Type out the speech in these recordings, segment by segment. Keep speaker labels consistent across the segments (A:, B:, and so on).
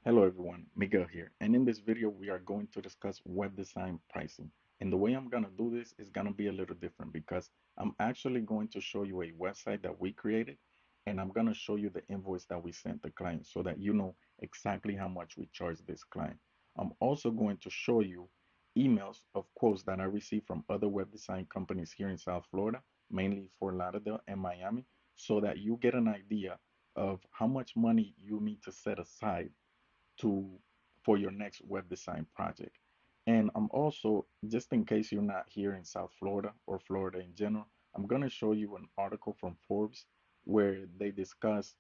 A: Hello everyone, Miguel here, and in this video we are going to discuss web design pricing. And the way I'm going to do this is going to be a little different because I'm actually going to show you a website that we created, and I'm going to show you the invoice that we sent the client so that you know exactly how much we charge this client. I'm also going to show you emails of quotes that I received from other web design companies here in South Florida, mainly Fort Lauderdale and Miami, so that you get an idea of how much money you need to set aside to for your next web design project. And I'm also, just in case you're not here in South Florida or Florida in general, I'm going to show you an article from Forbes where they discuss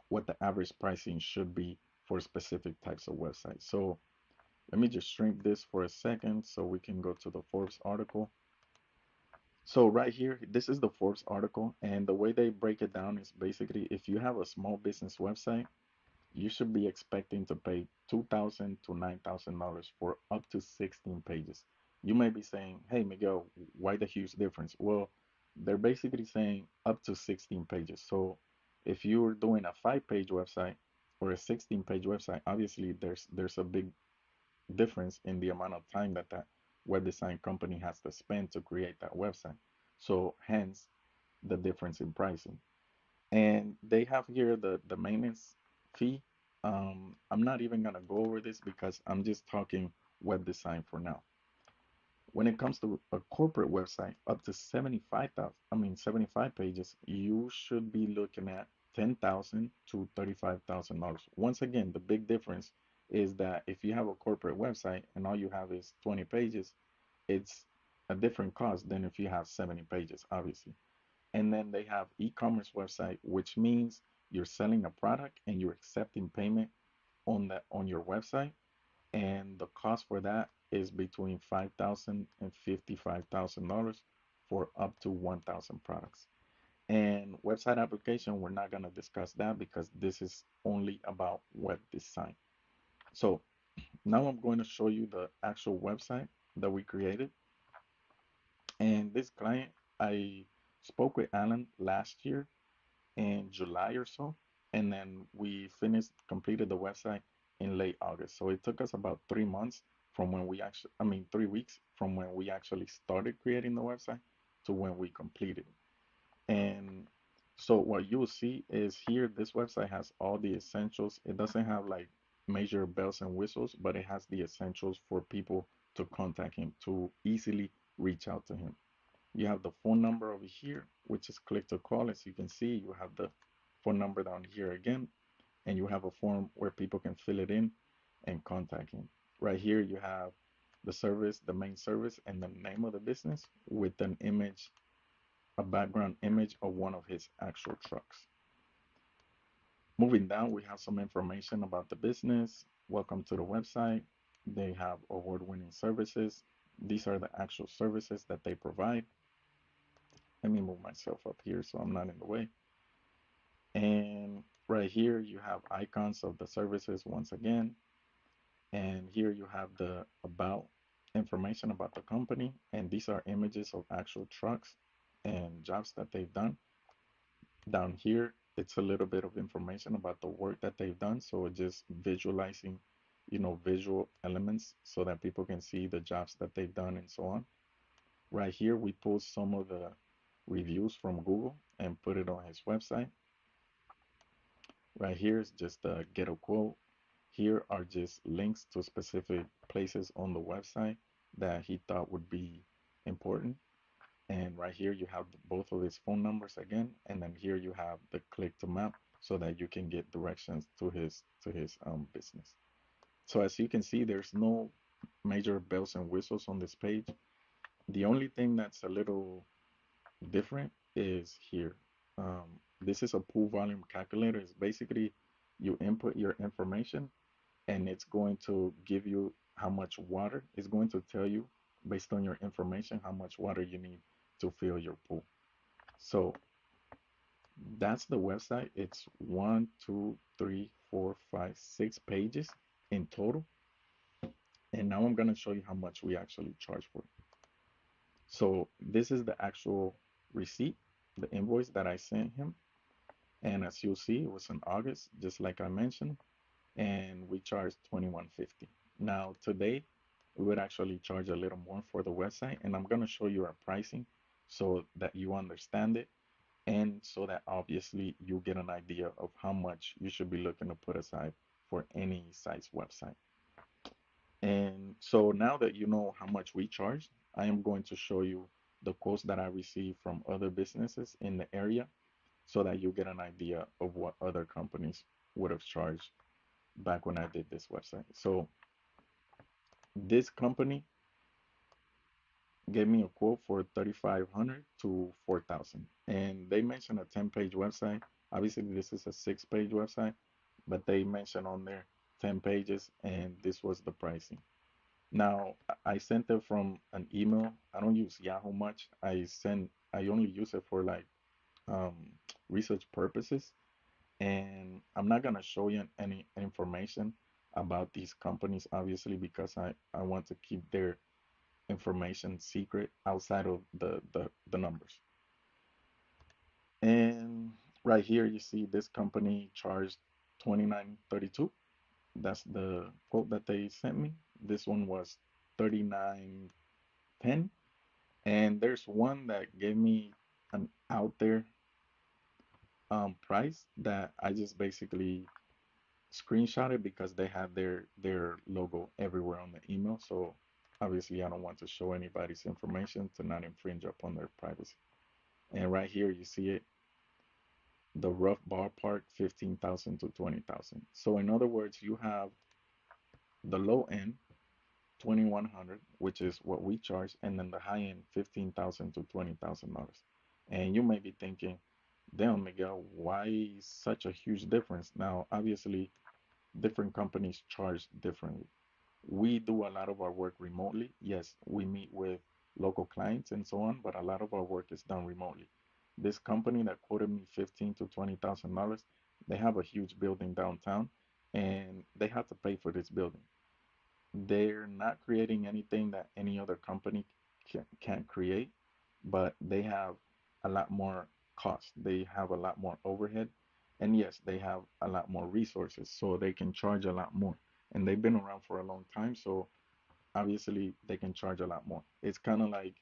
A: what the average pricing should be for specific types of websites. So let me just shrink this for a second so we can go to the Forbes article. So right here, this is the Forbes article, and the way they break it down is basically if you have a small business website, you should be expecting to pay $2,000 to $9,000 for up to 16 pages. You may be saying, hey, Miguel, why the huge difference? Well, they're basically saying up to 16 pages. So if you're doing a 5-page website or a 16-page website, obviously there's a big difference in the amount of time that that web design company has to spend to create that website. So hence the difference in pricing. And they have here the maintenance fee. I'm not even gonna go over this because I'm just talking web design for now. When it comes to a corporate website, up to 75 pages, you should be looking at $10,000 to $35,000. Once again, the big difference is that if you have a corporate website and all you have is 20 pages, it's a different cost than if you have 70 pages, obviously. And then they have e-commerce website, which means you're selling a product and you're accepting payment on your website. And the cost for that is between $5,000 and $55,000 for up to 1,000 products. And website application, we're not going to discuss that because this is only about web design. So now I'm going to show you the actual website that we created. And this client, I spoke with Alan last year in July or so, and then we completed the website in late August. So it took us about 3 months from when we actually, 3 weeks from when we actually started creating the website to when we completed it. And so what you will see is here, this website has all the essentials. It doesn't have like major bells and whistles, but it has the essentials for people to contact him, to easily reach out to him. You have the phone number over here, which is click to call. As you can see, you have the phone number down here again, and you have a form where people can fill it in and contact him. Right here, you have the service, the main service, and the name of the business with an image, a background image of one of his actual trucks. Moving down, we have some information about the business. Welcome to the website. They have award-winning services. These are the actual services that they provide. Let me move myself up here so I'm not in the way. And right here, you have icons of the services once again. And here you have the about information about the company. And these are images of actual trucks and jobs that they've done. Down here, it's a little bit of information about the work that they've done. So just visualizing, visual elements so that people can see the jobs that they've done and so on. Right here, we post some of the reviews from Google and put it on his website. Right here is just a get a quote. Here are just links to specific places on the website that he thought would be important. And right here you have both of his phone numbers again, and then here you have the click to map so that you can get directions to his business. So as you can see, there's no major bells and whistles on this page. The only thing that's a little different is here. This is a pool volume calculator. It's basically you input your information and it's going to give you how much water. It's going to tell you based on your information how much water you need to fill your pool. So that's the website. It's 1, 2, 3, 4, 5, 6 pages in total. And now I'm going to show you how much we actually charge for it. So this is the actual receipt, the invoice that I sent him. And as you'll see, it was in August, just like I mentioned. and we charge 21.50. Now today we would actually charge a little more for the website, and I'm going to show you our pricing so that you understand it, and so that obviously you get an idea of how much you should be looking to put aside for any site's website. And so now that you know how much we charge, I am going to show you the quotes that I received from other businesses in the area so that you get an idea of what other companies would have charged back when I did this website. So this company gave me a quote for 3,500 to 4,000, and they mentioned a 10-page website. Obviously, this is a 6-page website, but they mentioned on there 10 pages, and this was the pricing. Now, I sent it from an email. I don't use Yahoo much. I only use it for like um, research purposes, and I'm not gonna show you any information about these companies, obviously, because I want to keep their information secret outside of the numbers. And right here, you see this company charged 29.32. That's the quote that they sent me. This one was 39.10. And there's one that gave me an out there price that I just basically screenshotted because they have their logo everywhere on the email. So obviously I don't want to show anybody's information to not infringe upon their privacy. And right here you see it, the rough ballpark 15,000 to 20,000. So in other words, you have the low end 2,100, which is what we charge, and then the high end 15,000 to $20,000. And you may be thinking, damn, Miguel, why such a huge difference? Now, obviously, different companies charge differently. We do a lot of our work remotely. Yes, we meet with local clients and so on, but a lot of our work is done remotely. This company that quoted me 15 to $20,000, they have a huge building downtown, and they have to pay for this building. They're not creating anything that any other company can't create, but they have a lot more cost. They have a lot more overhead. And yes, they have a lot more resources, so they can charge a lot more. And they've been around for a long time, so obviously they can charge a lot more. It's kind of like,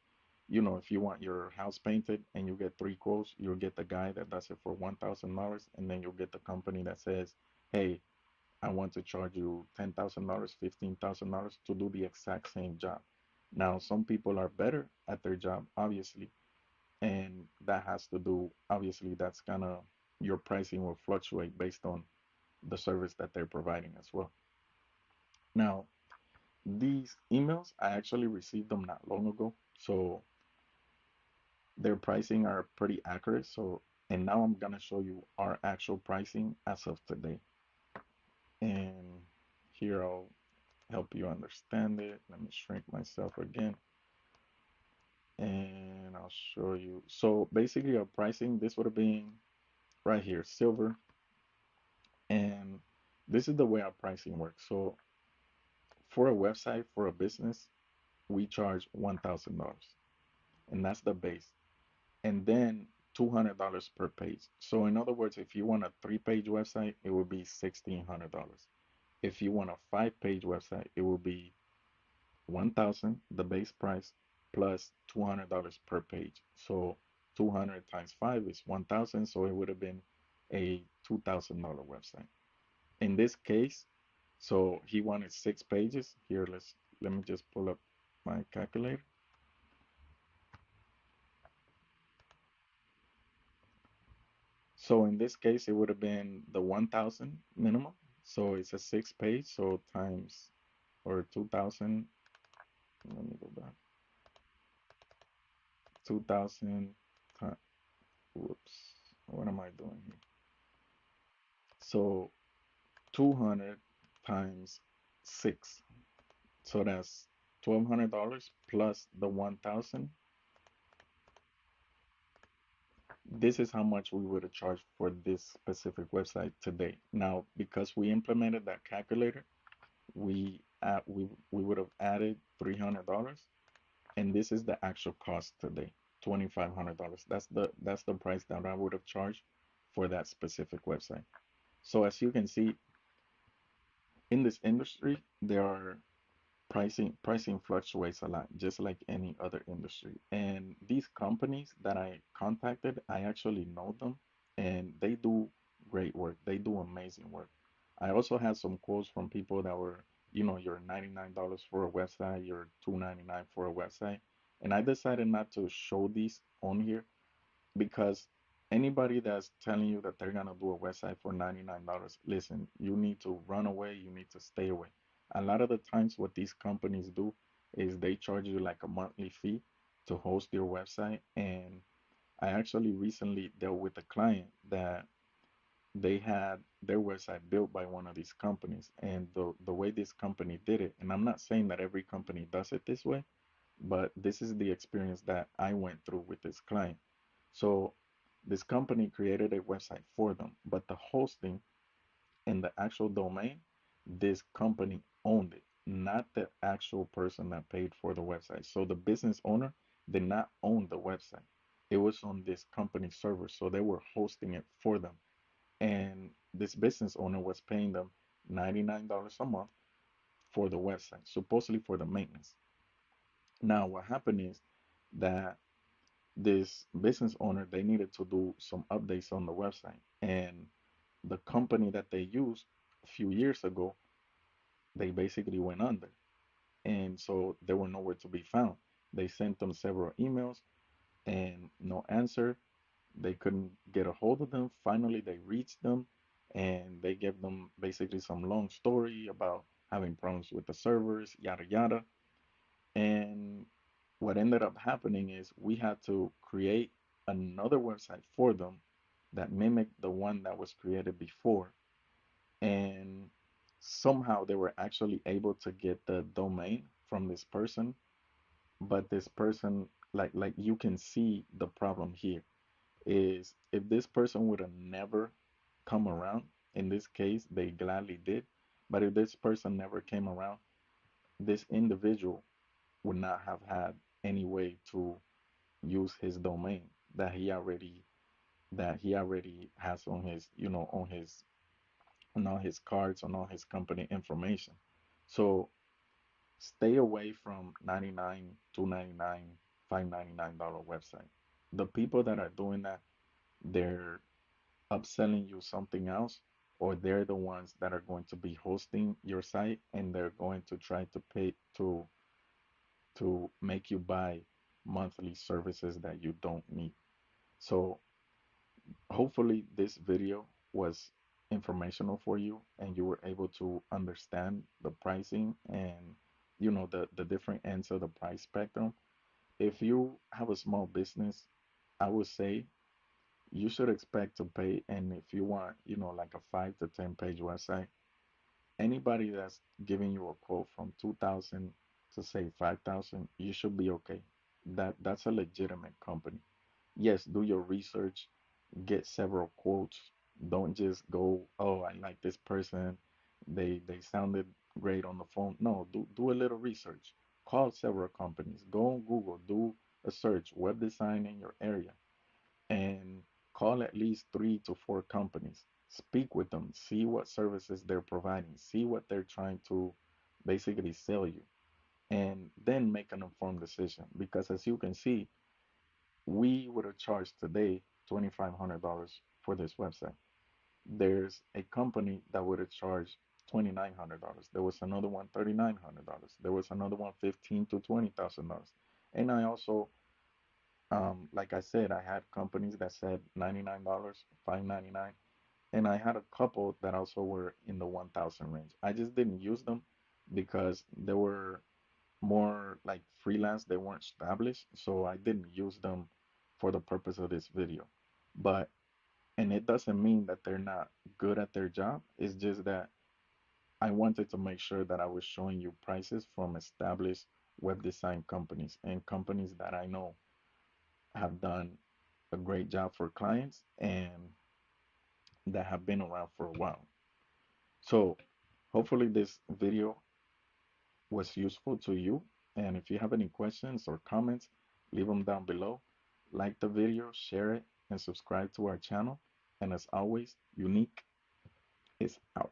A: if you want your house painted and you get three quotes, you'll get the guy that does it for $1,000, and then you'll get the company that says, hey, I want to charge you $10,000, $15,000 to do the exact same job. Now, some people are better at their job, obviously, and that has to do, obviously, that's gonna, your pricing will fluctuate based on the service that they're providing as well. Now, these emails, I actually received them not long ago, so their pricing are pretty accurate. So, and now I'm gonna show you our actual pricing as of today. And here I'll help you understand it. Let me shrink myself again and I'll show you. So basically our pricing, this would have been right here, silver. And this is the way our pricing works. So for a website, for a business, we charge $1,000 and that's the base. And then $200 per page. So in other words, if you want a 3-page website, it would be $1,600. If you want a 5-page website, it will be 1,000, the base price, plus $200 per page. So 200 times 5 is 1,000, so it would have been a $2,000 website. In this case, so he wanted 6 pages. Here, let me just pull up my calculator. So in this case, it would have been the 1,000 minimum. So it's a 6 page, so times or 2,000. Let me go back. 2,000 times. Whoops. What am I doing here? So 200 times 6. So that's $1,200 plus the 1,000. This is how much we would have charged for this specific website today. Now, because we implemented that calculator, we would have added $300, and this is the actual cost today, $2,500. That's the price that I would have charged for that specific website. So as you can see, in this industry, there are pricing fluctuates a lot, just like any other industry. And these companies that I contacted, I actually know them, and they do great work. They do amazing work. I also had some quotes from people that were, you're $99 for a website, you're $299 for a website. And I decided not to show these on here because anybody that's telling you that they're gonna do a website for $99, listen, you need to run away, you need to stay away. A lot of the times what these companies do is they charge you like a monthly fee to host your website. And I actually recently dealt with a client that they had their website built by one of these companies, and the way this company did it, and I'm not saying that every company does it this way, but this is the experience that I went through with this client. So this company created a website for them, but the hosting and the actual domain, this company owned it, not the actual person that paid for the website. So the business owner did not own the website. It was on this company server, so they were hosting it for them. And this business owner was paying them $99 a month for the website, supposedly for the maintenance. Now, what happened is that this business owner, they needed to do some updates on the website, and the company that they used a few years ago, they basically went under, and so they were nowhere to be found. They sent them several emails and no answer. They couldn't get a hold of them. Finally they reached them, and they gave them basically some long story about having problems with the servers, yada yada. And what ended up happening is we had to create another website for them that mimicked the one that was created before. And somehow they were actually able to get the domain from this person. But this person, like you can see the problem here is if this person would have never come around, in this case, they gladly did. But if this person never came around, this individual would not have had any way to use his domain that he already has on his on all his cards, on all his company information. So stay away from 99, 299, $599 website. The people that are doing that, they're upselling you something else, or they're the ones that are going to be hosting your site, and they're going to try to pay to make you buy monthly services that you don't need. So hopefully this video was informational for you, and you were able to understand the pricing and the different ends of the price spectrum. If you have a small business, I would say you should expect to pay. And if you want, like a 5 to 10 page website, anybody that's giving you a quote from 2,000 to say 5,000, you should be okay. That's a legitimate company. Yes, do your research, get several quotes. Don't just go, oh, I like this person. They sounded great on the phone. No, do a little research. Call several companies. Go on Google, do a search, web design in your area, and call at least 3 to 4 companies. Speak with them, see what services they're providing, see what they're trying to basically sell you, and then make an informed decision. Because as you can see, we would have charged today $2,500 for this website. There's a company that would have charged $2,900. There was another one $3,900. There was another one fifteen to $20,000. And I also, like I said, I had companies that said $99, $599, and I had a couple that also were in the 1,000 range. I just didn't use them because they were more like freelance, they weren't established, so I didn't use them for the purpose of this video. But and it doesn't mean that they're not good at their job. It's just that I wanted to make sure that I was showing you prices from established web design companies and companies that I know have done a great job for clients and that have been around for a while. So hopefully this video was useful to you. And if you have any questions or comments, leave them down below. Like the video, share it, and subscribe to our channel. And as always, Unique is out.